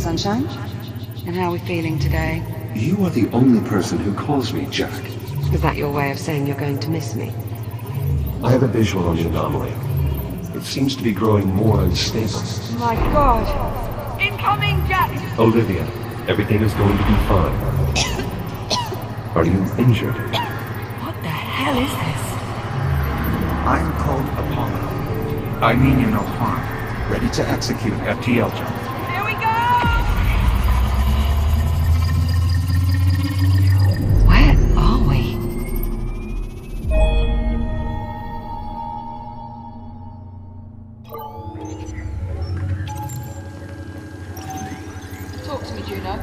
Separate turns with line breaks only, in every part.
sunshine. And how are we feeling today?
You are the only person who calls me Jack.
Is that your way of saying you're going to miss me?
I have a visual on the anomaly. It seems to be growing more unstable.
My God! Incoming, Jack!
Olivia, everything is going to be fine. Are you injured?
What the hell is this?
I'm called Apollo. I mean you no harm. Ready to execute FTL jump.
Here we go! Where are we? Talk to me, Juno.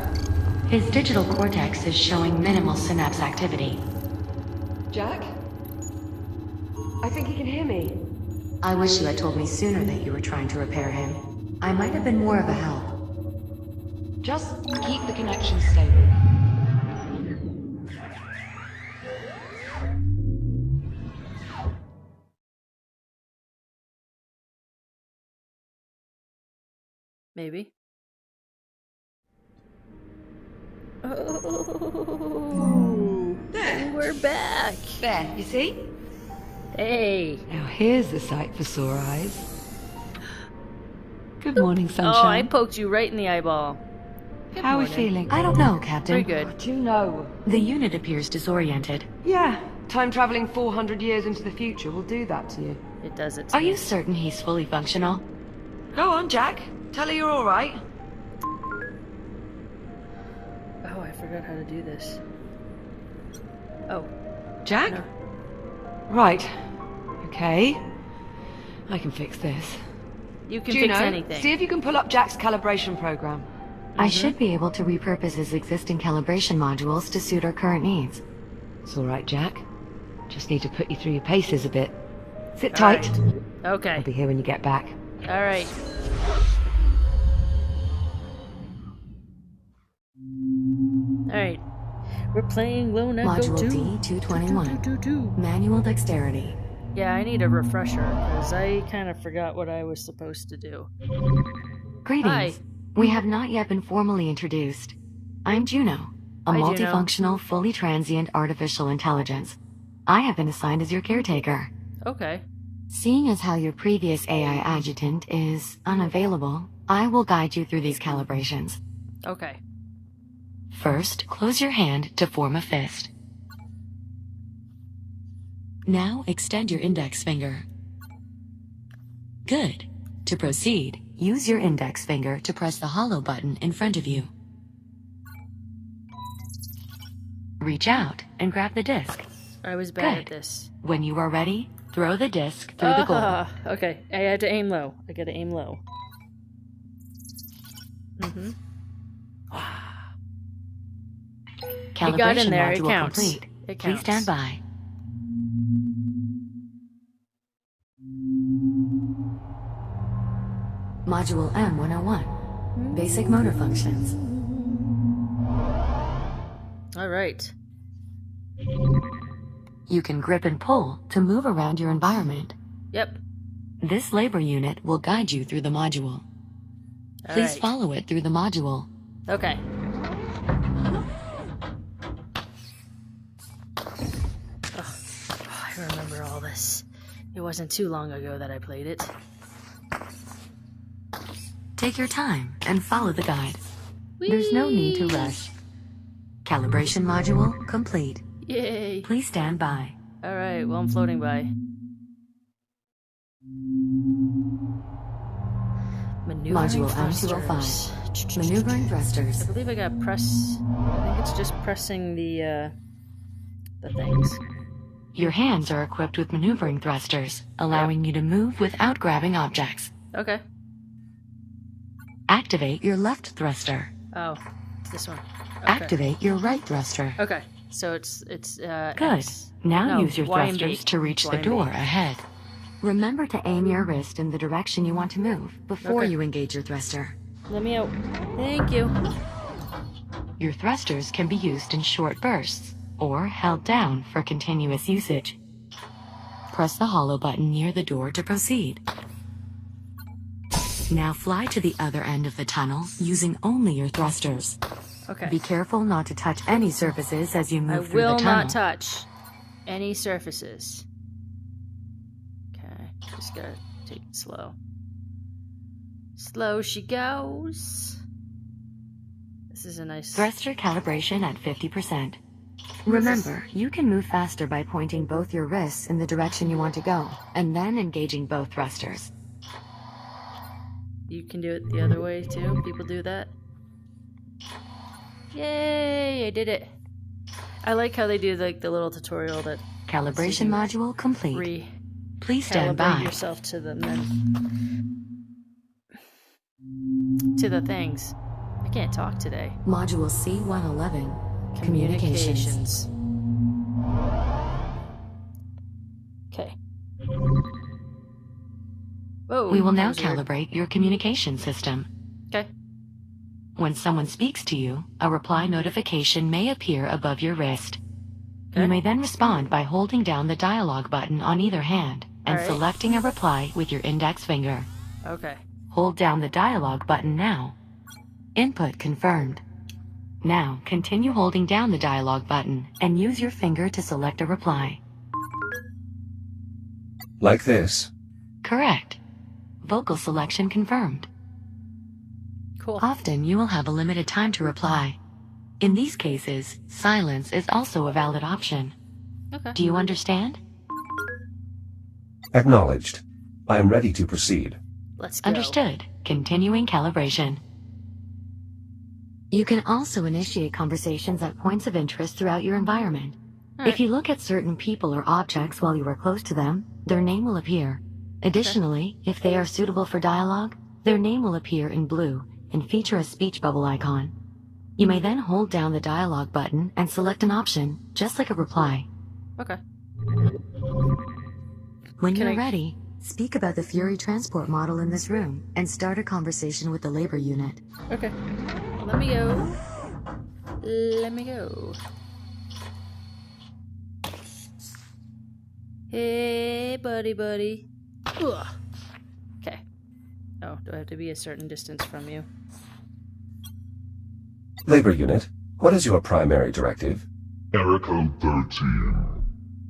His digital cortex is showing minimal synapse activity.
Jack? I think he can hear me.
I wish you had told me sooner that you were trying to repair him. I might have been more of a help.
Just keep the connection stable.
Maybe. Oh,
There.
we're back.
There, you see?
Hey.
Now here's the sight for sore eyes. Good morning,
Oh, I
sunshine.
poked you right in the eyeball. Good
How are we
morning.
feeling?
I don't know, Captain.
Very good.
What do you know?
The unit appears disoriented.
Yeah, time traveling 400 years into the future will do that to you.
It does it to
Are
me.
you certain he's fully functional?
Go on, Jack. Tell her you're all right.
Oh, I forgot how to do this. Oh.
Jack?
No.
Right. Okay. I can fix this.
You can
Juno,
fix anything.
see if you can pull up Jack's calibration program.
I should be able to repurpose his existing calibration modules to suit our current needs.
It's all right, Jack. Just need to put you through your paces a bit. Sit
All
tight.
right.
I'll
Okay.
be here when you get back.
All right. All right. We're playing Lone Echo
Module
2.
D-221. Manual dexterity.
Yeah, I need a refresher, because I kind of forgot what I was supposed to do.
Greetings.
Hi.
We have not yet been formally introduced. I'm Juno, a
Hi, Juno.
multifunctional, fully transient artificial intelligence. I have been assigned as your caretaker.
Okay.
Seeing as how your previous AI adjutant is unavailable, I will guide you through these calibrations.
Okay.
First, close your hand to form a fist. Now extend your index finger. Good. To proceed, use your index finger to press the hollow button in front of you. Reach out and grab the disc.
I was bad at
Good.
this.
When you are ready, throw the disc through the goal.
Ah, okay. I had to aim low. I gotta aim low. Mm-hmm.
Calibration
It got in there. It
module
counts.
complete.
It
Please
counts.
stand by. Module M101. Basic motor functions.
All right.
You can grip and pull to move around your environment.
Yep.
This labor unit will guide you through the module. Please
right.
follow it through the module.
Okay. I remember all this. It wasn't too long ago that I played it.
Take your time and follow the guide. There's no need to rush. Calibration module complete.
Yay.
Please stand by.
Alright, well, I'm floating by. Maneuvering
Module
thrusters.
M205. Maneuvering thrusters.
I believe I got press. I think it's just pressing the things.
Your hands are equipped with maneuvering thrusters, allowing you to move without grabbing objects.
Okay.
Activate your left thruster.
Oh, it's this one. Okay.
Activate your right thruster.
Okay, so it's
Good.
X.
Now
No,
use your
Y and B.
thrusters to reach
Y
the
and B.
door ahead. Remember to aim your wrist in the direction you want to move before
Okay.
you engage your thruster.
Let me out. Thank you.
Your thrusters can be used in short bursts or held down for continuous usage. Press the hollow button near the door to proceed. Now fly to the other end of the tunnel using only your thrusters.
Okay.
Be careful not to touch any surfaces as you
I
move through the
will
tunnel.
not touch any surfaces. Okay, just gotta take it slow. Slow she goes. This is a nice...
Thruster calibration at 50%. Remember, you can move faster by pointing both your wrists in the direction you want to go, and then engaging both thrusters.
You can do it the other way too? People do that? Yay! I did it. I like how they do like the little tutorial that...
Calibration module complete. Please stand
Calibrate
by.
yourself to them to the things. I can't talk today.
Module C111. Communications.
Okay. Whoa.
We will now
that was weird.
calibrate your communication system.
Okay.
When someone speaks to you, a reply notification may appear above your wrist.
Okay.
You may then respond by holding down the dialogue button on either hand and
Alright.
selecting a reply with your index finger.
Okay.
Hold down the dialogue button now. Input confirmed. Now, continue holding down the dialogue button and use your finger to select a reply.
Like this.
Correct. Vocal selection confirmed.
Cool.
Often you will have a limited time to reply. In these cases, silence is also a valid option.
Okay.
Do you understand?
Acknowledged. I am ready to proceed.
Let's go.
Understood. Continuing calibration. You can also initiate conversations at points of interest throughout your environment.
Alright.
If you look at certain people or objects while you are close to them, their name will appear. Additionally, if they are suitable for dialogue, their name will appear in blue and feature a speech bubble icon. You may then hold down the dialogue button and select an option, just like a reply.
Okay.
When
Can
you're
I-
ready, speak about the Fury transport model in this room and start a conversation with the labor unit.
Okay. Let me go. Let me go. Hey, buddy. Ugh. Okay. Oh, do I have to be a certain distance from you?
Labor unit, what is your primary directive?
Error code 13.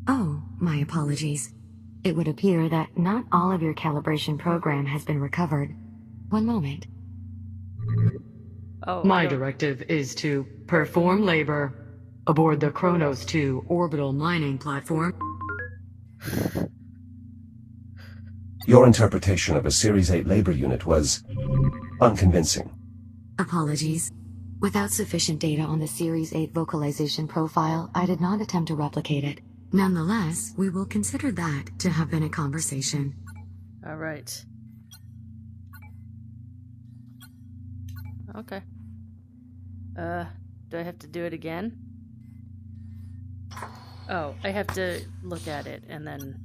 Oh, my apologies. It would appear that not all of your calibration program has been recovered. One moment.
Oh,
My
I don't-
directive is to perform labor aboard the Kronos 2 orbital mining platform.
Your interpretation of a Series 8 labor unit was unconvincing.
Apologies. Without sufficient data on the Series 8 vocalization profile, I did not attempt to replicate it. Nonetheless, we will consider that to have been a conversation.
All right. Okay. Do I have to do it again? Oh, I have to look at it and then...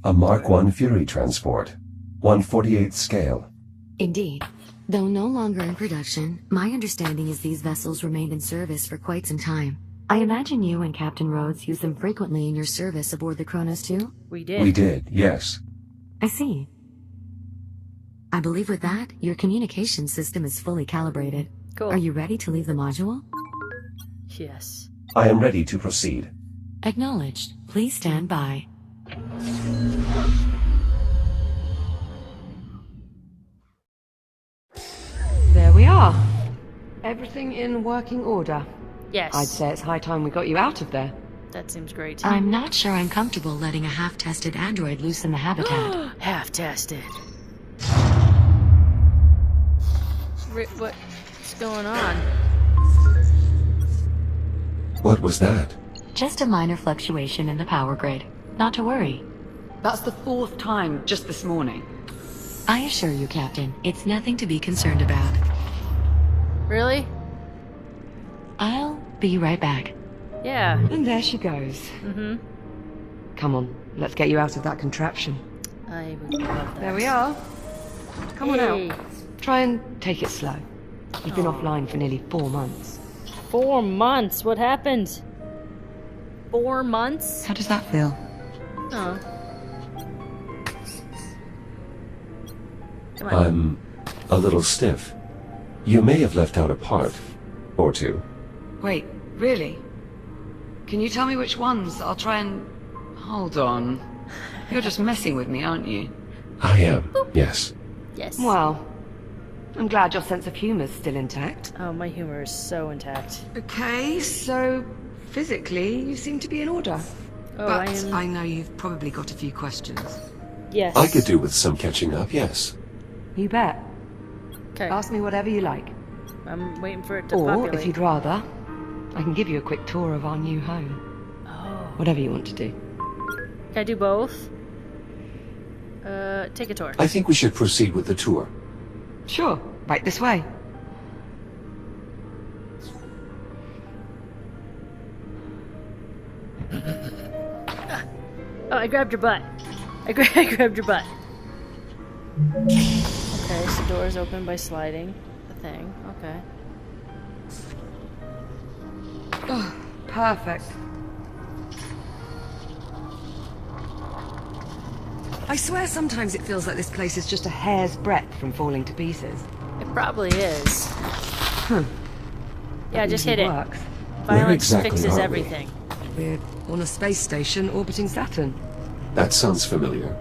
A Mark I Fury transport. 1/48th scale.
Indeed. Though no longer in production, my understanding is these vessels remained in service for quite some time. I imagine you and Captain Rhodes use them frequently in your service aboard the Kronos 2?
We did.
We did, yes.
I see. I believe with that, your communication system is fully calibrated.
Cool.
Are you ready to leave the module?
Yes.
I am ready to proceed.
Acknowledged. Please stand by.
There we are. Everything in working order.
Yes.
I'd say it's high time we got you out of there.
That seems great.
I'm not sure I'm comfortable letting a half-tested android loose in the habitat.
Half tested. What's going on?
What was that?
Just a minor fluctuation in the power grid. Not to worry.
That's the 4th time just this morning.
I assure you, Captain, it's nothing to be concerned about.
Really?
I'll be right back.
Yeah.
And there she goes.
Mm-hmm.
Come on, let's get you out of that contraption.
I would love that.
There we are. Come on
Hey.
out. Try and take it slow. You've been offline for nearly 4 months.
4 months? What happened? 4 months?
How does that feel?
Oh. Come on.
A little stiff. You may have left out a part. Or two.
Wait, really? Can you tell me which ones? I'll try and... Hold on. You're just messing with me, aren't you?
I am, yes.
Yes.
Well, I'm glad your sense of humor's still intact.
Oh, my humor is so intact.
Okay, so... physically, you seem to be in order.
Oh,
But
I am...
I know you've probably got a few questions.
Yes.
I could do with some catching up, yes.
You bet.
Okay.
Ask me whatever you like.
I'm waiting for it to
Or,
populate.
if you'd rather, I can give you a quick tour of our new home.
Oh.
Whatever you want to do.
Can I do both? Take a tour.
I think we should proceed with the tour.
Sure, right this way.
Oh, I grabbed your butt. I grabbed your butt. Okay, so doors open by sliding the thing. Okay.
Oh, perfect. I swear sometimes it feels like this place is just a hair's breadth from falling to pieces.
It probably is. Yeah, just hit it.
Works.
Violence
exactly
fixes
are we?
everything.
We're on a space station orbiting Saturn.
That sounds familiar.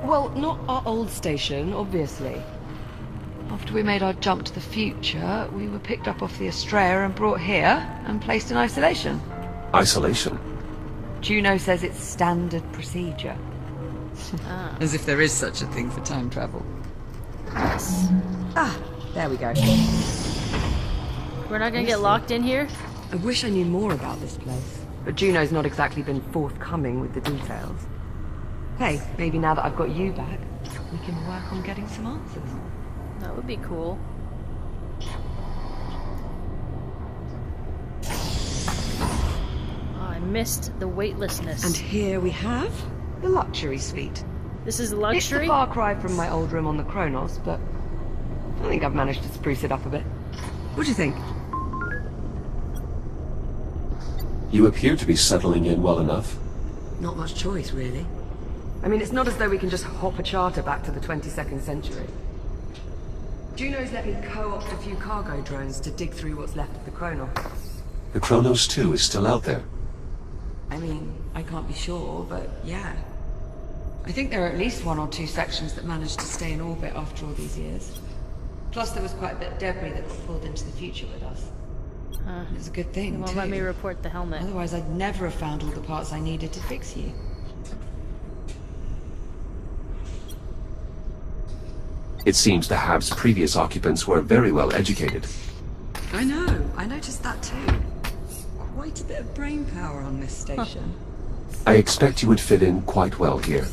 Well, not our old station, obviously. After we made our jump to the future, we were picked up off the Astrea and brought here and placed in isolation.
Isolation.
Juno says it's standard procedure.
As if there is such a thing for time travel.
Yes.
Ah, there we go.
We're not gonna get locked in here?
I wish I knew more about this place. But Juno's not exactly been forthcoming with the details. Hey, maybe now that I've got you back, we can work on getting some answers.
That would be cool. Oh, I missed the weightlessness.
And here we have the luxury suite.
This is
It's
luxury?
a far cry from my old room on the Kronos, but I think I've managed to spruce it up a bit. What do you think?
You appear to be settling in well enough.
Not much choice, really. I mean, it's not as though we can just hop a charter back to the 22nd century. Juno's let me co-opt a few cargo drones to dig through what's left of the Kronos.
The Kronos 2 is still out there.
I mean, I can't be sure, but yeah. I think there are at least 1 or 2 sections that managed to stay in orbit after all these years. Plus there was quite a bit of debris that got pulled into the future with us.
Huh.
It's a good thing,
They won't
too.
let me report the helmet.
Otherwise I'd never have found all the parts I needed to fix you.
It seems the Hab's previous occupants were very well educated.
I know, I noticed that too. Quite a bit of brain power on this station.
I expect you would fit in quite well here.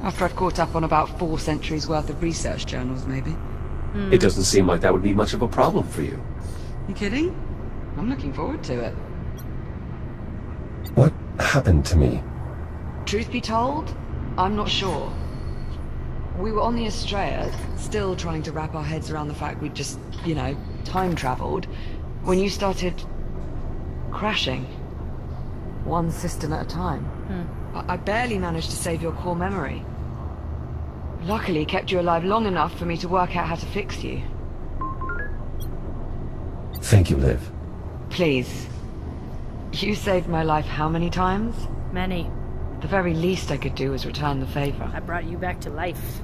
After I've caught up on about 4 centuries worth of research journals, maybe.
It doesn't seem like that would be much of a problem for you.
You kidding? I'm looking forward to it.
What happened to me?
Truth be told, I'm not sure. We were on the Astrea, still trying to wrap our heads around the fact we'd just, time traveled, when you started crashing. One system at a time. I barely managed to save your core memory. Luckily, kept you alive long enough for me to work out how to fix you.
Thank you, Liv.
Please. You saved my life how many times?
Many.
The very least I could do was return the favor.
I brought you back to life.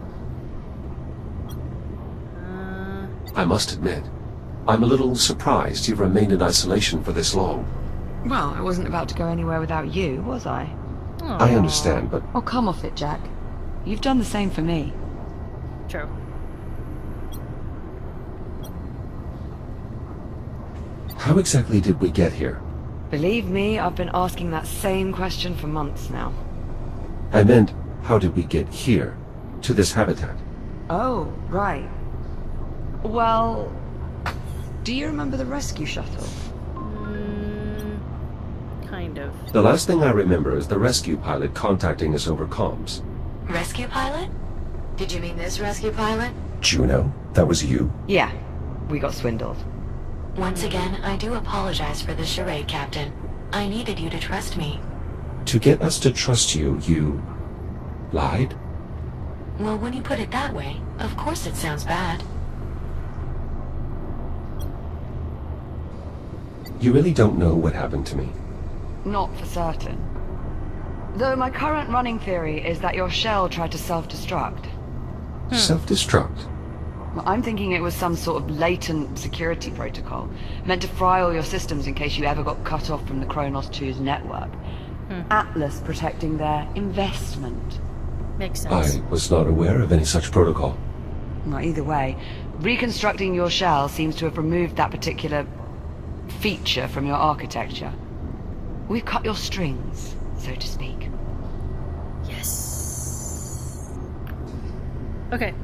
I must admit, I'm a little surprised you've remained in isolation for this long.
Well, I wasn't about to go anywhere without you, was I?
I understand, but
Oh, come off it, Jack. You've done the same for me.
True.
how exactly did we get here?
Believe me, I've been asking that same question for months now.
I meant, how did we get here? To this habitat?
Oh, right. Well, do you remember the rescue shuttle?
Kind of.
The last thing I remember is the rescue pilot contacting us over comms.
Rescue pilot? Did you mean this rescue pilot?
Juno, that was you?
Yeah, we got swindled.
Once again, I do apologize for the charade, Captain. I needed you to trust me.
To get us to trust you, you lied?
Well, when you put it that way, of course it sounds bad.
You really don't know what happened to me.
Not for certain. Though my current running theory is that your shell tried to self-destruct.
Self-destruct?
Well, I'm thinking it was some sort of latent security protocol, meant to fry all your systems in case you ever got cut off from the Kronos 2's network. Atlas protecting their investment.
Makes sense.
I was not aware of any such protocol.
Well, either way, reconstructing your shell seems to have removed that particular feature from your architecture. We've cut your strings, so to speak.
Yes. Okay.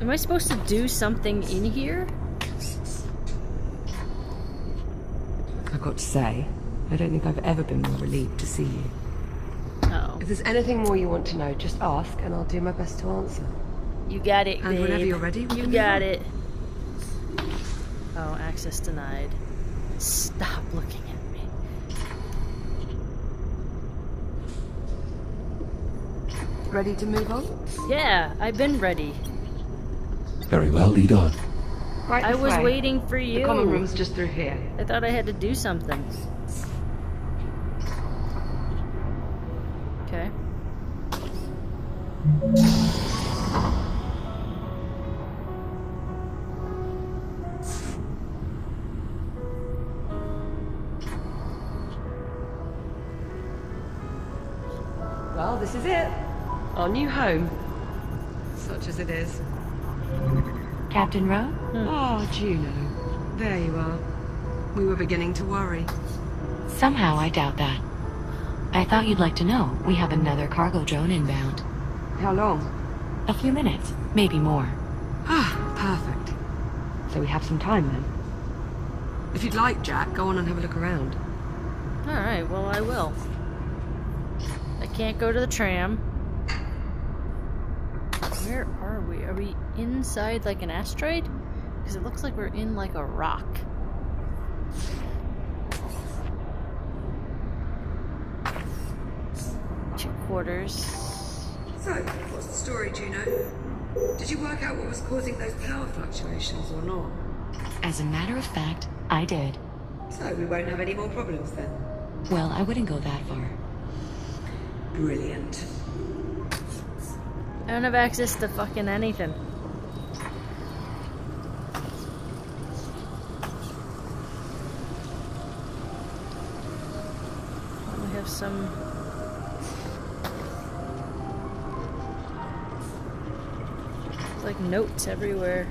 Am I supposed to do something in here?
I've got to say, I don't think I've ever been more relieved to see you.
Oh.
If there's anything more you want to know, just ask and I'll do my best to answer.
You got it,
And
babe.
whenever you're ready, we
You
can
got
move
it. Oh, access denied. Stop looking at me.
Ready to move on?
Yeah, I've been ready.
Very well, lead on.
Right
I
this
was
way.
waiting for you.
The common room's just through here.
I thought I had to do something. Okay.
Well, this is it. Our new home. Such as it is.
Captain Rowe?
Oh, Juno. There you are. We were beginning to worry.
Somehow I doubt that. I thought you'd like to know we have another cargo drone inbound.
How long?
A few minutes, maybe more.
Ah, perfect. So we have some time then. If you'd like, Jack, go on and have a look around.
Alright, well, I will. I can't go to the tram. Where are we? Are we inside like an asteroid? Because it looks like we're in like a rock. Two quarters.
So, what's the story, Juno? Did you work out what was causing those power fluctuations or not?
As a matter of fact, I did.
So we won't have any more problems then.
Well, I wouldn't go that far.
Brilliant.
I don't have access to fucking anything. We have some... It's like notes everywhere.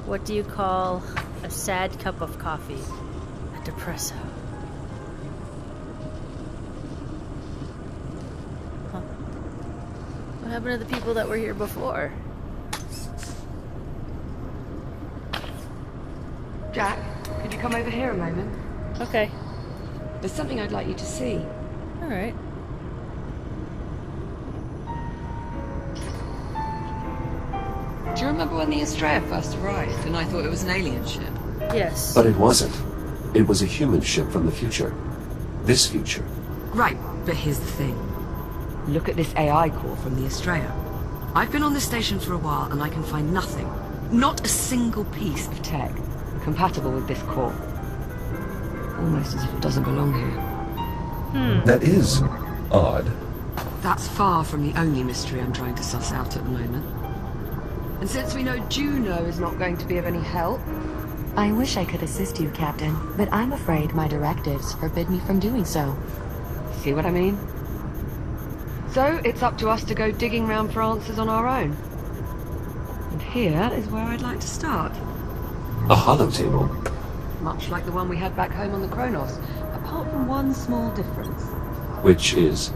What do you call a sad cup of coffee? A depresso. Huh. What happened to the people that were here before?
Jack, could you come over here a moment?
Okay.
There's something I'd like you to see.
Alright.
Do you remember when the Estrella first arrived and I thought it was an alien ship?
Yes.
But it wasn't. It was a human ship from the future. This future.
Right, but here's the thing. Look at this AI core from the Estrella. I've been on this station for a while and I can find nothing, not a single piece of tech, compatible with this core. Almost as if it doesn't belong here.
That is odd.
That's far from the only mystery I'm trying to suss out at the moment. And since we know Juno is not going to be of any help...
I wish I could assist you, Captain, but I'm afraid my directives forbid me from doing so.
See what I mean? So, it's up to us to go digging round for answers on our own. And here is where I'd like to start.
A hollow table.
Much like the one we had back home on the Kronos, apart from one small difference.
Which is...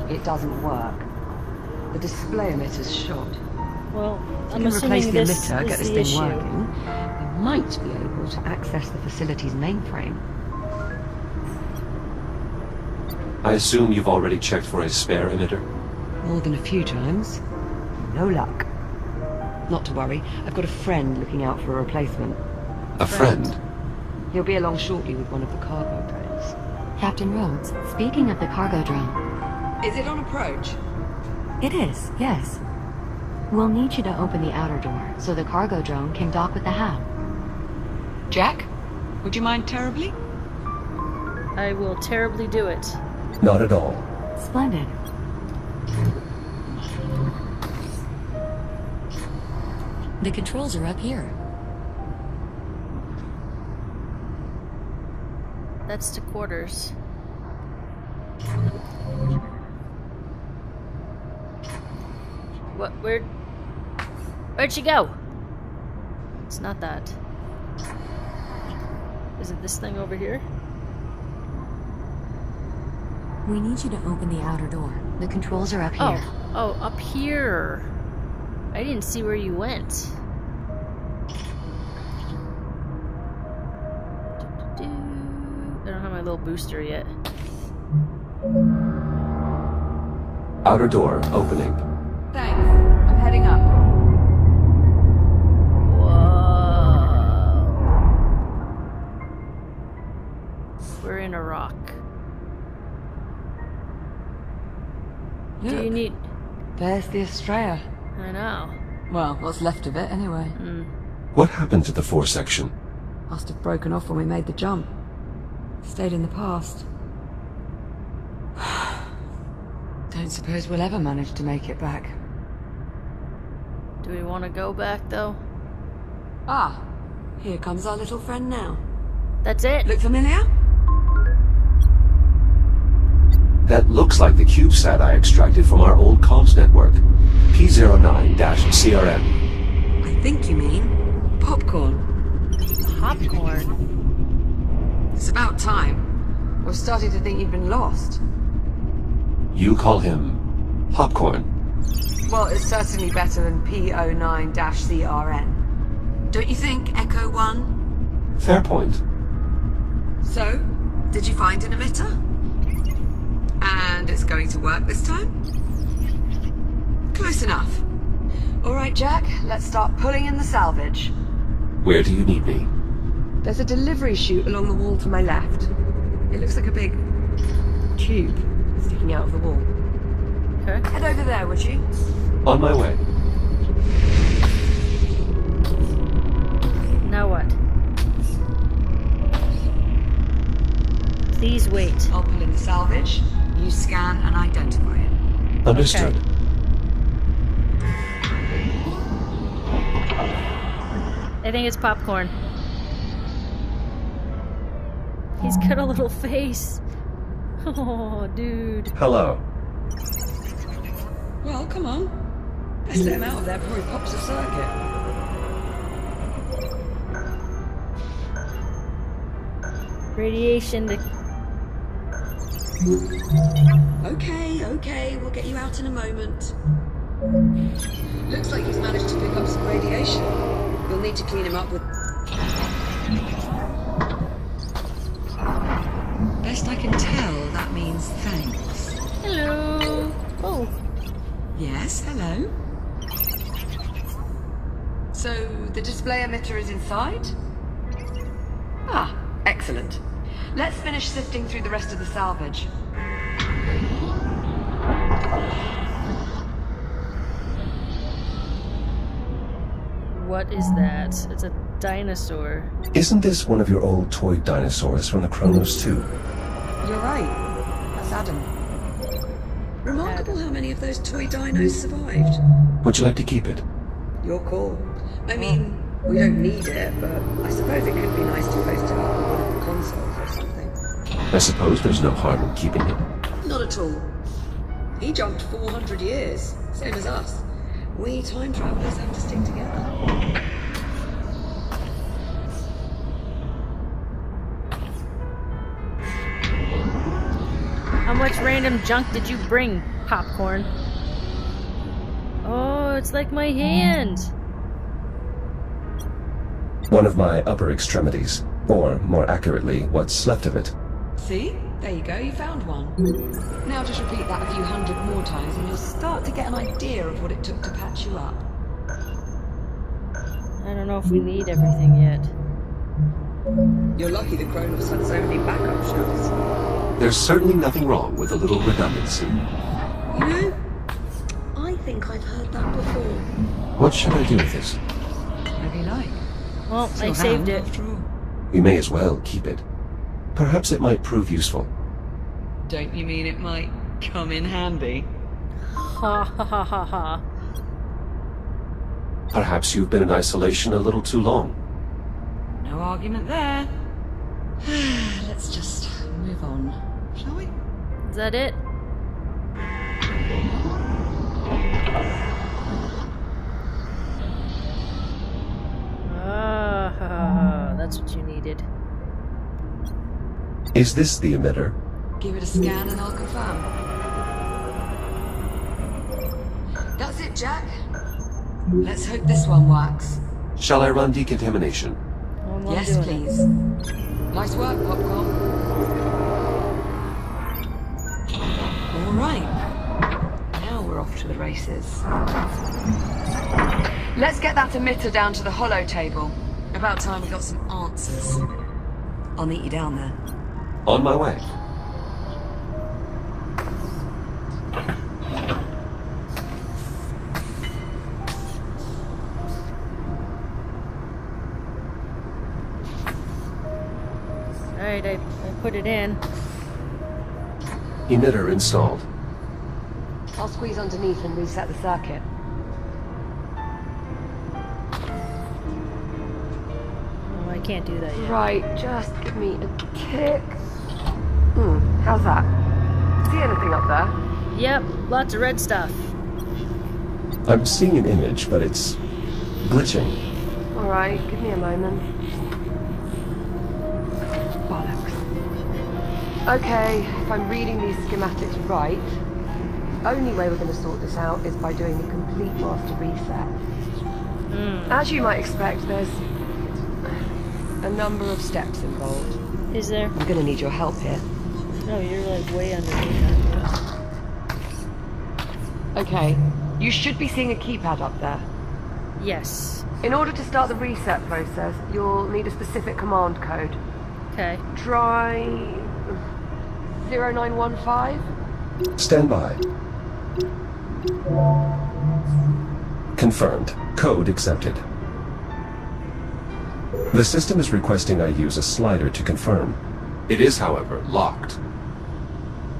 It doesn't work. The display emitter's shot.
Well,
If
I'm
we can replace
assuming
the
this
emitter,
is
get this
the
thing
issue.
working, we might be able to access the facility's mainframe.
I assume you've already checked for a spare emitter?
More than a few times. No luck. Not to worry, I've got a friend looking out for a replacement.
A friend?
He'll be along shortly with one of the cargo boats.
Captain Rhodes, speaking of the cargo drone.
Is it on approach?
It is, yes. We'll need you to open the outer door so the cargo drone can dock with the hab.
Jack? Would you mind terribly?
I will terribly do it.
Not at all.
Splendid. The controls are up here.
That's to quarters. What? Where'd she go? It's not that. Is it this thing over here?
We need you to open the outer door. The controls are up here.
Oh, up here. I didn't see where you went. I don't have my little booster yet.
Outer door opening.
Thanks. I'm heading up.
Whoa. We're in a rock. Do you
Look,
need...
there's the Estrella.
I know.
Well, what's left of it anyway.
What happened to the 4 section?
Must have broken off when we made the jump. Stayed in the past. Don't suppose we'll ever manage to make it back.
Do we want to go back, though?
Ah, here comes our little friend now.
That's it?
Look familiar?
That looks like the CubeSat I extracted from our old comms network. P09-CRN.
I think you mean popcorn.
Popcorn?
It's about time. We're starting to think you've been lost.
You call him Popcorn.
Well, it's certainly better than P09-CRN. Don't you think, Echo 1?
Fair point.
So, did you find an emitter? And it's going to work this time? Close enough. All right, Jack, let's start pulling in the salvage.
Where do you need me?
There's a delivery chute along the wall to my left. It looks like a big tube sticking out of the wall.
Okay.
Head over there, would you?
On my way.
Now what? Please wait.
I'll pull in the salvage. You scan and identify it.
Understood.
Okay. I think it's popcorn. He's got a little face. Oh, dude.
Hello.
Well, come on. Let's let him out of there before he pops a circuit.
Radiation.
Okay, we'll get you out in a moment. Looks like he's managed to pick up some radiation. You'll need to clean him up with... Best I can tell, that means thanks.
Hello. Oh.
Yes, hello. So, the display emitter is inside? Ah, excellent. Let's finish sifting through the rest of the salvage.
What is that? It's a dinosaur.
Isn't this one of your old toy dinosaurs from the Chronos 2?
You're right. That's Adam. Remarkable how many of those toy dinos survived.
Would you like to keep it?
Your call. I mean, we don't need it, but I suppose it could be nice to post it up on one of the consoles or something.
I suppose there's no harm in keeping it.
Not at all. He jumped 400 years, same as us. We time travelers have to stick together.
How much random junk did you bring, popcorn? Oh, it's like my hand.
One of my upper extremities. Or, more accurately, what's left of it.
See? There you go, you found one. Now just repeat that a few hundred more times and you'll start to get an idea of what it took to patch you up.
I don't know if we need everything yet.
You're lucky the Kronos had so many backup shells.
There's certainly nothing wrong with a little redundancy.
You know, I think I've heard that before.
What should I do with this?
Whatever you like.
Well,
It's
I
your
saved
hand,
it.
after all.
We may as well keep it. Perhaps it might prove useful.
Don't you mean it might come in handy?
Ha ha ha ha ha.
Perhaps you've been in isolation a little too long.
No argument there. Let's just move on, shall we?
Is that it? Ah, that's what you needed.
Is this the emitter?
Give it a scan and I'll confirm. That's it, Jack. Let's hope this one works.
Shall I run decontamination?
I'm not
Yes,
doing it.
please. Nice work, Popcorn. All right. Now we're off to the races. Let's get that emitter down to the hollow table. About time we got some answers. I'll meet you down there.
On my way.
Alright, I put it in.
Emitter installed.
I'll squeeze underneath and reset the circuit.
Oh, I can't do that yet.
Right, just give me a tick. How's that? See anything up there?
Yep, lots of red stuff.
I'm seeing an image, but it's glitching.
Alright, give me a moment. Bollocks. Okay, if I'm reading these schematics right, only way we're going to sort this out is by doing a complete master reset. As you might expect, there's a number of steps involved.
Is there?
I'm going to need your help here.
No, you're like way underneath that.
Okay, you should be seeing a keypad up there.
Yes.
In order to start the reset process, you'll need a specific command code.
Okay.
Try 0915.
Stand by. Confirmed. Code accepted. The system is requesting I use a slider to confirm. It is, however, locked.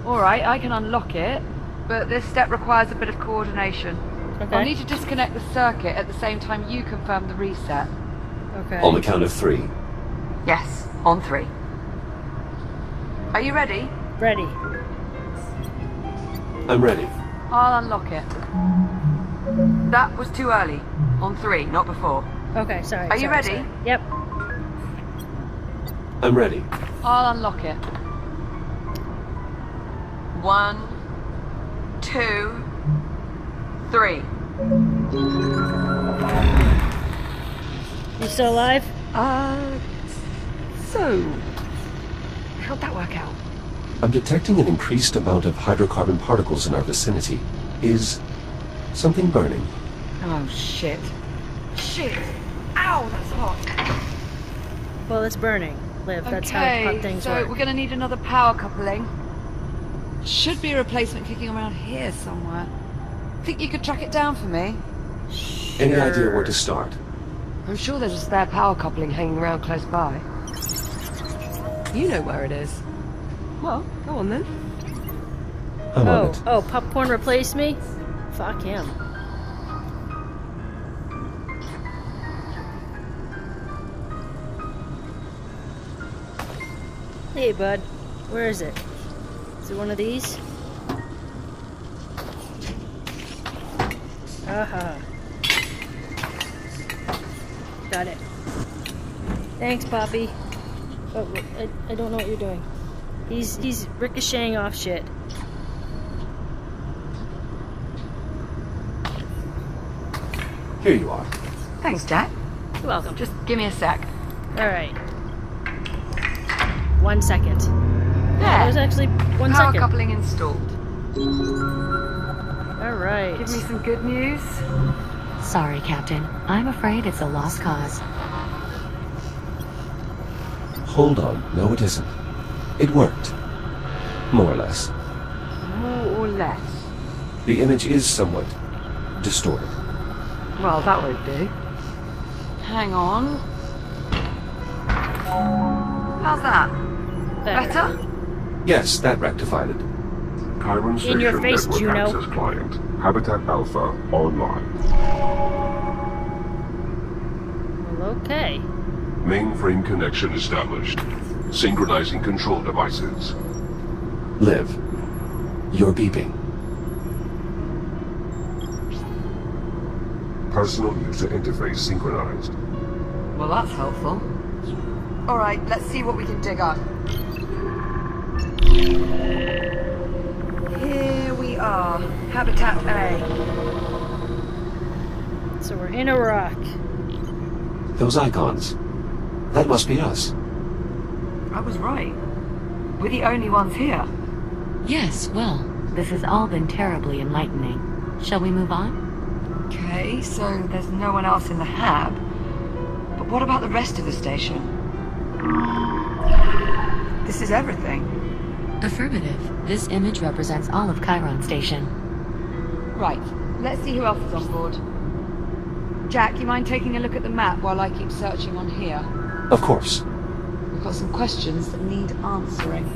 Alright, I can unlock it, but this step requires a bit of coordination.
Okay.
I'll need to disconnect the circuit at the same time you confirm the reset.
Okay.
On the count of 3.
Yes, on 3. Are you ready?
Ready.
I'm ready.
I'll unlock it. That was too early. On 3, not before.
Okay, sorry.
Are you ready?
Sorry. Yep.
I'm ready.
I'll unlock it. 1, 2, 3.
You still alive?
So, how'd that work out?
I'm detecting an increased amount of hydrocarbon particles in our vicinity. Is something burning?
Oh, shit. Shit! Ow, that's hot.
Well, it's burning. Liv, that's how hot things
so
work.
we're gonna need another power coupling. Should be a replacement kicking around here somewhere. Think you could track it down for me?
Any idea where to start?
I'm sure there's a spare power coupling hanging around close by. You know where it is. Well, go on then.
I'm on it.
Oh, Popcorn replaced me? Fuck him. Hey, bud. Where is it? Is it one of these? Aha. Got it. Thanks, Poppy. Oh, I don't know what you're doing. He's ricocheting off shit.
Here you are.
Thanks, Jack.
You're welcome.
Just give me a sec.
Alright. 1 second.
There.
It was actually 1
Power
second.
coupling installed.
Alright.
Give me some good news.
Sorry, Captain. I'm afraid it's a lost cause.
Hold on. No, it isn't. It worked. More or less.
More or less?
The image is somewhat distorted.
Well, that won't do.
Hang on. How's that? Better?
Yes, that rectified it.
Chiron
In
Station
your face,
Network
Juno.
Access Client. Habitat Alpha online.
Well, okay.
Mainframe connection established. Synchronizing control devices.
Liv, you're beeping.
Personal user interface synchronized.
Well, that's helpful. Alright, let's see what we can dig up. Here we are. Habitat A.
So we're in a rock.
Those icons. That must be us.
I was right. We're the only ones here.
Yes, well, this has all been terribly enlightening. Shall we move on?
Okay, so there's no one else in the hab. But what about the rest of the station? This is everything.
Affirmative. This image represents all of Chiron Station.
Right, let's see who else is on board. Jack, you mind taking a look at the map while I keep searching on here?
Of course.
We've got some questions that need answering.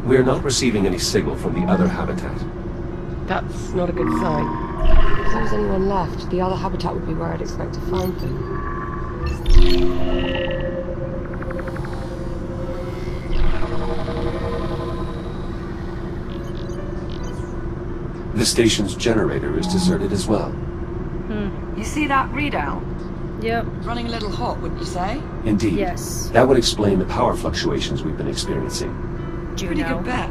We're not receiving any signal from the other habitat.
That's not a good sign. If there was anyone left, the other habitat would be where I'd expect to find them.
The station's generator is deserted as well.
You see that readout?
Yep.
Running a little hot, wouldn't you say?
Indeed.
Yes.
That would explain the power fluctuations we've been experiencing.
Pretty
Juno.
good bet.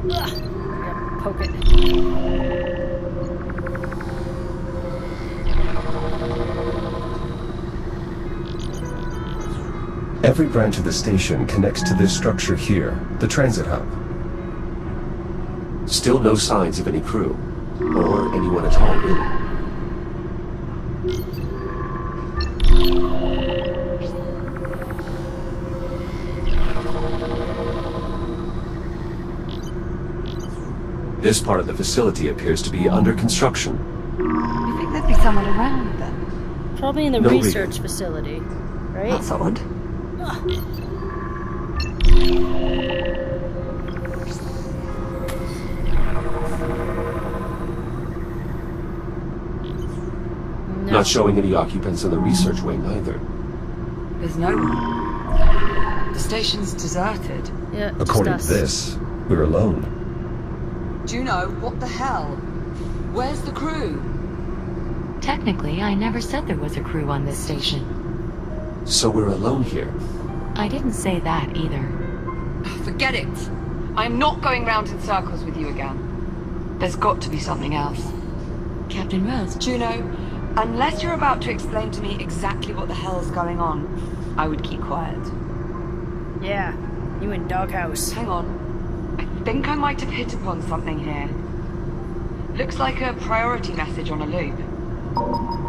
Yep, poke it.
Every branch of the station connects to this structure here, the transit hub. Still no signs of any crew, or anyone at all, really. This part of the facility appears to be under construction.
You think there'd be someone around then?
Probably in the
No
research
reason.
facility, right?
That's odd.
No.
Not showing any occupants in the research wing either.
There's no one. The station's deserted.
Yeah, just
According
us.
to this, we're alone.
Juno, what the hell? Where's the crew?
Technically, I never said there was a crew on this station.
So we're alone here.
I didn't say that either.
Forget it. I'm not going round in circles with you again. There's got to be something else.
Captain Rose,
Juno, unless you're about to explain to me exactly what the hell's going on, I would keep quiet.
Yeah, you in doghouse.
Hang on. I think I might have hit upon something here. Looks like a priority message on a loop.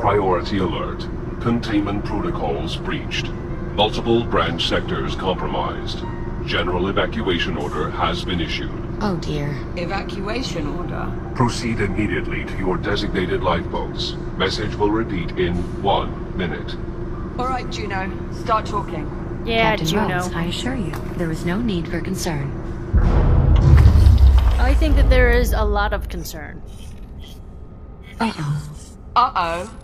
Priority alert. Containment protocols breached. Multiple branch sectors compromised. General evacuation order has been issued.
oh dear.
Evacuation order?
Proceed immediately to your designated lifeboats. Message will repeat in 1 minute.
Alright, Juno. Start talking.
Yeah,
Captain
Juno.
Rose, I assure you, there is no need for concern.
I think that there is a lot of concern.
Uh-oh.
Uh-oh.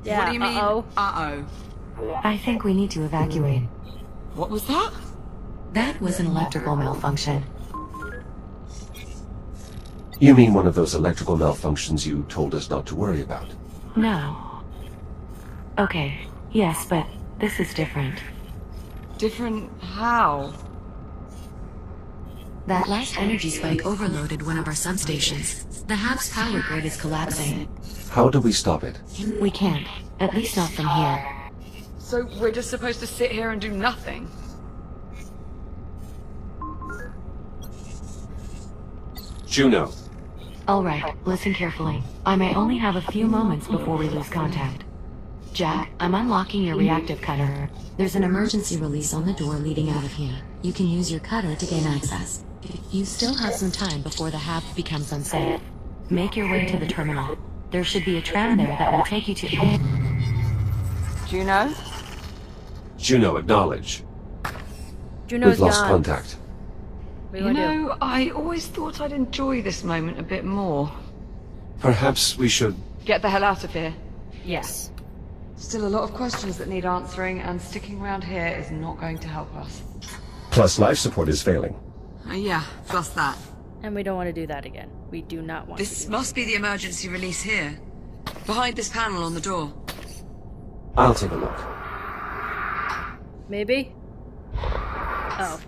Yeah,
What do you mean,
uh-oh.
uh-oh?
I think we need to evacuate.
What was that?
That was an electrical malfunction.
You mean one of those electrical malfunctions you told us not to worry about?
No. Okay, yes, but this is different.
Different how?
That last energy spike overloaded one of our substations. The hab's power grid is collapsing.
How do we stop it?
We can't, at least not from here.
So we're just supposed to sit here and do nothing?
Juno,
All right, listen carefully. I may only have a few moments before we lose contact. Jack, I'm unlocking your reactive cutter. There's an emergency release on the door leading out of here. You can use your cutter to gain access. You still have some time before the hab becomes unsafe. Make your way to the terminal. There should be a tram there that will take you to...
Juno?
Juno, acknowledge.
Juno's
We've lost
gone.
contact.
What do
You
you want to do?
know, I always thought I'd enjoy this moment a bit more.
Perhaps we should...
Get the hell out of here.
Yes.
Still a lot of questions that need answering, and sticking around here is not going to help us.
Plus life support is failing.
Yeah, plus that.
And we don't want to do that again. We do not want to
This
do
must be the emergency release here. Behind this panel on the door.
I'll take a look.
that. Maybe? Oh.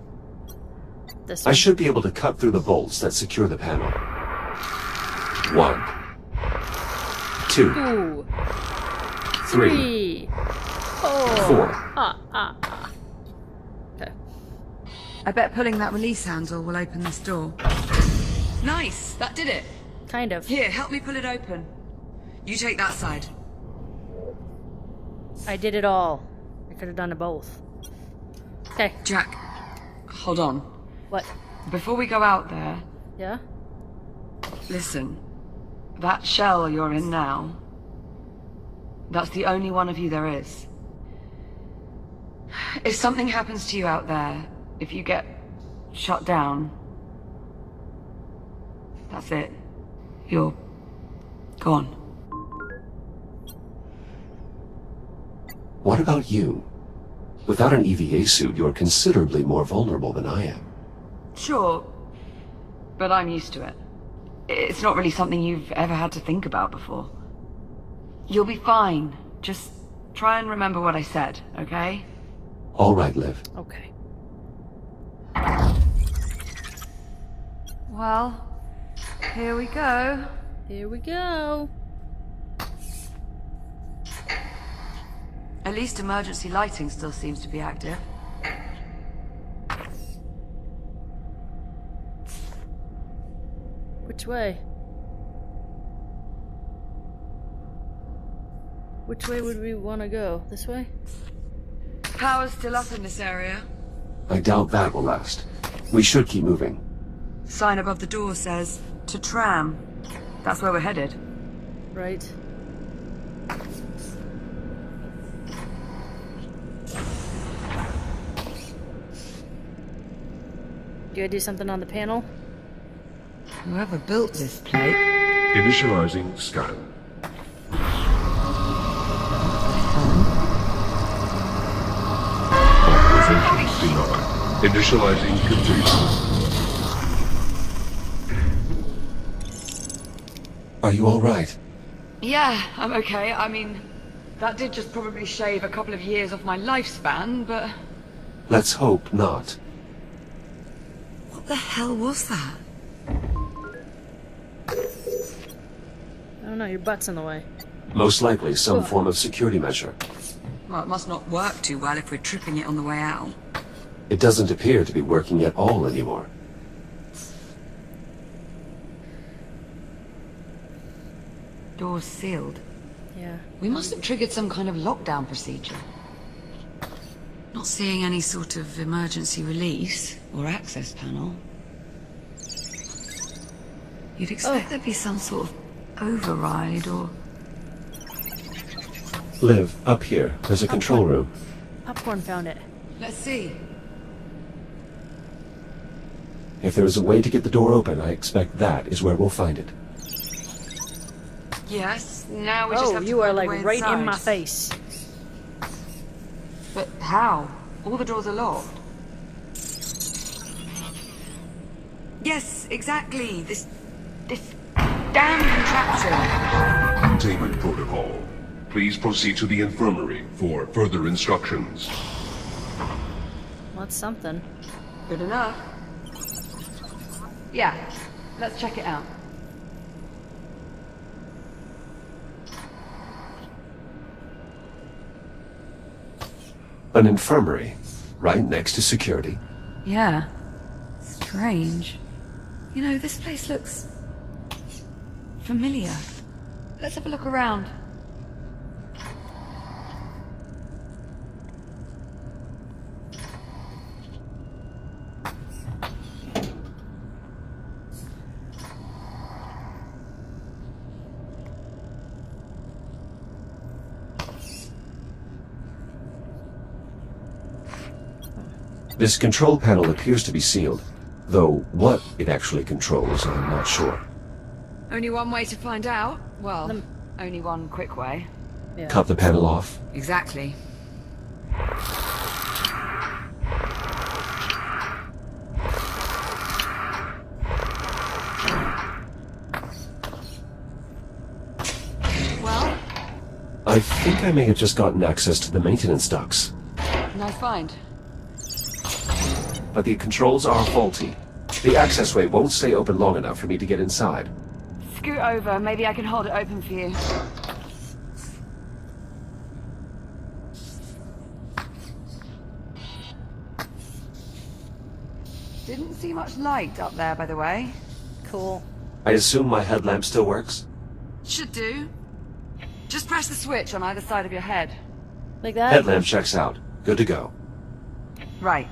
This
I
one?
should be able to cut through the bolts that secure the panel. 1, 2,
Ooh.
3,
4.
4.
Okay.
I bet pulling that release handle will open this door. Nice! That did it!
Kind of.
Here, help me pull it open. You take that side.
I did it all. I could have done it both. Okay.
Jack, hold on.
What?
Before we go out there,
Yeah?
listen. That shell you're in now, that's the only one of you there is. If something happens to you out there, if you get shut down, that's it. You're gone.
What about you? Without an EVA suit, you're considerably more vulnerable than I am.
Sure, but I'm used to it. It's not really something you've ever had to think about before. You'll be fine. Just try and remember what I said, okay?
All right, Liv.
Okay.
Well, here we go.
Here we go.
At least emergency lighting still seems to be active.
Which way? Which way would we want to go? This way?
Power's still up in this area.
I doubt that will last. We should keep moving.
Sign above the door says, to tram. That's where we're headed.
Right. Do I do something on the panel?
Whoever built this place...
Initializing scan. Authorization denied. Initializing container.
Are you all right?
Yeah, I'm okay. I mean, that did just probably shave a couple of years off my lifespan, but...
Let's hope not.
What the hell was that?
I don't know, your butt's in the way.
Most likely some form of security measure.
Well, it must not work too well if we're tripping it on the way out.
It doesn't appear to be working at all anymore.
Door's sealed.
Yeah.
We must have triggered some kind of lockdown procedure. Not seeing any sort of emergency release or access panel. You'd expect there'd be some sort of override or...
Liv, up here. There's a control room.
Popcorn found it.
Let's see.
If there is a way to get the door open, I expect that is where we'll find it.
Yes, now we just
Oh,
have to
you are
find a
like
way
right in my
inside.
face.
But how? All the doors are locked. Yes, exactly. This damn contraption.
Containment protocol. Please proceed to the infirmary for further instructions.
Well, that's something.
Good enough. Yeah, let's check it out.
An infirmary, right next to security.
Yeah. Strange. You know, this place looks familiar. Let's have a look around.
This control panel appears to be sealed, though what it actually controls, I'm not sure.
Only one way to find out. Well, only one quick way.
Yeah.
Cut the panel off.
Exactly. Well?
I think I may have just gotten access to the maintenance ducts.
Nice find.
But the controls are faulty. The accessway won't stay open long enough for me to get inside.
Scoot over. Maybe I can hold it open for you. Didn't see much light up there, by the way.
Cool.
I assume my headlamp still works?
Should do. Just press the switch on either side of your head.
Like that?
Headlamp checks out. Good to go.
Right.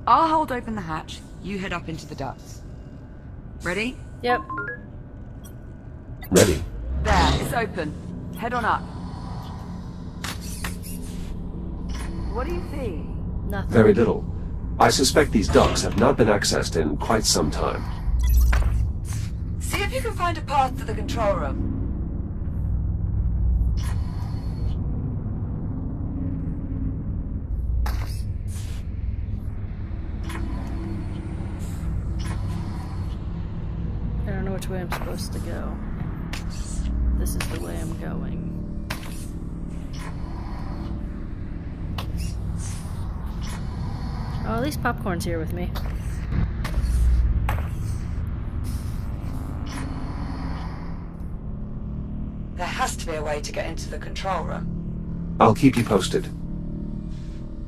I'll hold open the hatch. You head up into the ducts. Ready?
Yep.
Ready.
There, it's open. Head on up. What do you see?
Nothing.
Very little. I suspect these ducts have not been accessed in quite some time.
See if you can find a path to the control room.
I don't know which way I'm supposed to go. This is the way I'm going. Oh, at least Popcorn's here with me.
There has to be a way to get into the control room.
I'll keep you posted.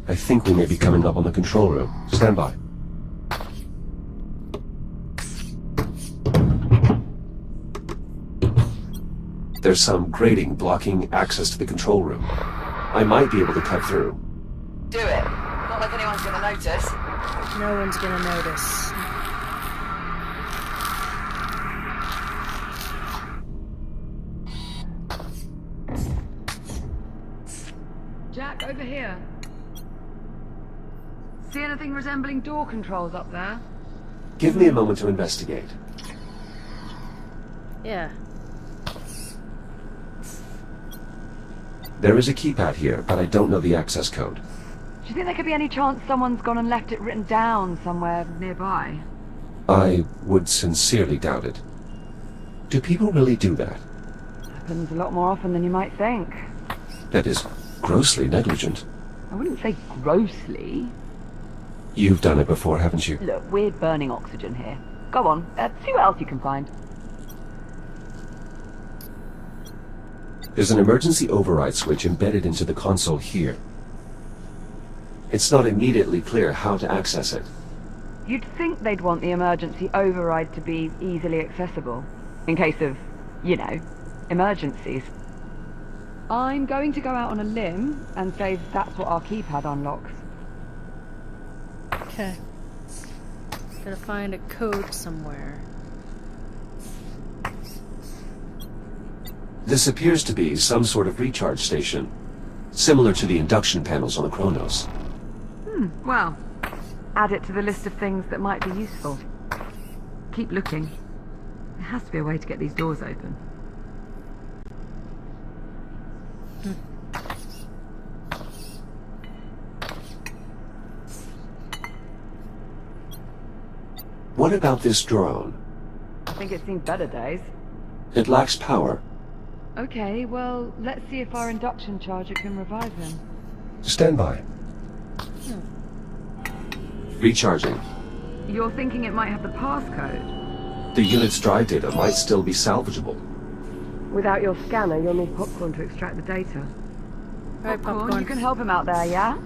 I think we may be coming up on the control room. Stand by. There's some grating blocking access to the control room. I might be able to cut through.
Do it. Not like anyone's gonna notice.
No one's gonna notice.
Jack, over here. See anything resembling door controls up there?
Give me a moment to investigate.
Yeah.
There is a keypad here, but I don't know the access code.
Do you think there could be any chance someone's gone and left it written down somewhere nearby?
I would sincerely doubt it. Do people really do that?
Happens a lot more often than you might think.
That is grossly negligent.
I wouldn't say grossly.
You've done it before, haven't you?
Look, we're burning oxygen here. Go on, see what else you can find.
There's an emergency override switch embedded into the console here. It's not immediately clear how to access it.
You'd think they'd want the emergency override to be easily accessible. In case of, you know, emergencies. I'm going to go out on a limb and say that's what our keypad unlocks.
Okay. Gotta find a code somewhere.
This appears to be some sort of recharge station, similar to the induction panels on the Kronos.
Well, add it to the list of things that might be useful. Keep looking. There has to be a way to get these doors open.
What about this drone?
I think it's seen better days.
It lacks power.
Okay, well, let's see if our induction charger can revive him.
Stand by. Recharging.
You're thinking it might have the passcode?
The unit's drive data might still be salvageable.
Without your scanner, you'll need Popcorn to extract the data.
Alright,
Popcorn,
Popcorn.
you can help him out there, yeah?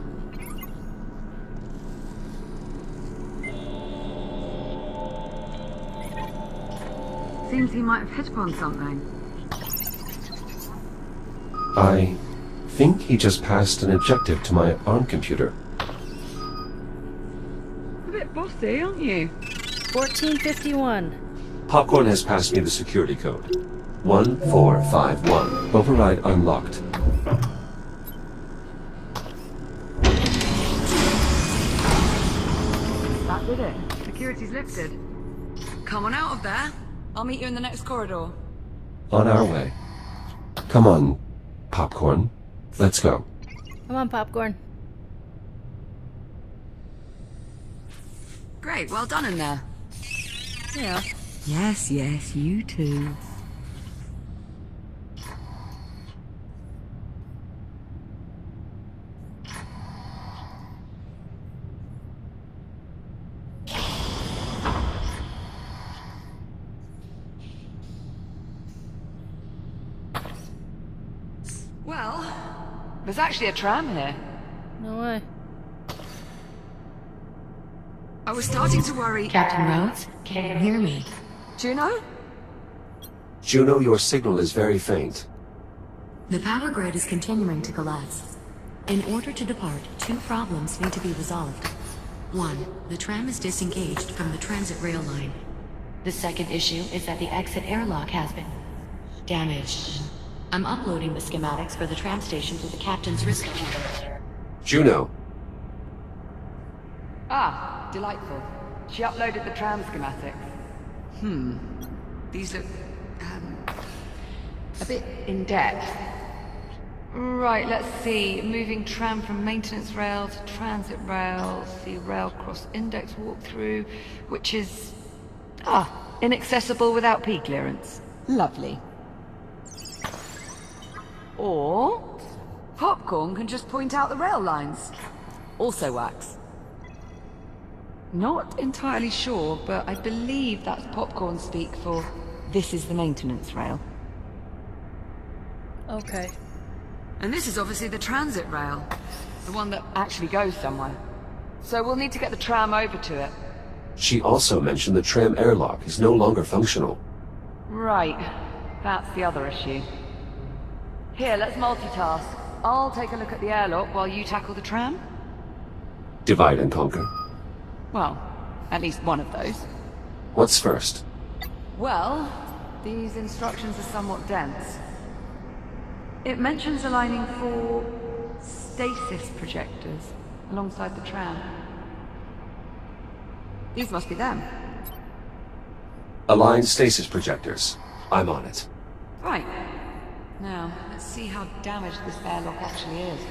Seems he might have hit upon something.
I think he just passed an objective to my ARM computer.
A bit bossy, aren't you?
1451.
Popcorn has passed me the security code. 1451. Override unlocked.
That did it. Security's lifted. Come on out of there. I'll meet you in the next corridor.
On our way. Come on, Popcorn. Let's go.
Come on, Popcorn.
Great, well done in there.
Yeah.
Yes, yes, you too. Well, there's actually a tram here.
No way.
I was starting to worry...
Captain Rhodes, can you hear me?
Juno?
Juno, your signal is very faint.
The power grid is continuing to collapse. In order to depart, 2 problems need to be resolved. 1. The tram is disengaged from the transit rail line. The second issue is that the exit airlock has been damaged. I'm uploading the schematics for the tram station to the captain's wrist computer.
Juno.
Ah, delightful. She uploaded the tram schematics. These look, a bit in-depth. Right, let's see. Moving tram from maintenance rail to transit rail. See rail cross index walkthrough, which is... inaccessible without P clearance. Lovely. Or... Popcorn can just point out the rail lines. Also wax. Not entirely sure, but I believe that's Popcorn speak for this is the maintenance rail.
Okay.
And this is obviously the transit rail. The one that actually goes somewhere. So we'll need to get the tram over to it.
She also mentioned the tram airlock is no longer functional.
Right. That's the other issue. Here, let's multitask. I'll take a look at the airlock while you tackle the tram.
Divide and conquer.
Well, at least one of those.
What's first?
Well, these instructions are somewhat dense. It mentions aligning 4 stasis projectors alongside the tram. These must be them.
Align stasis projectors. I'm on it.
Right. Now, let's see how damaged this airlock actually is.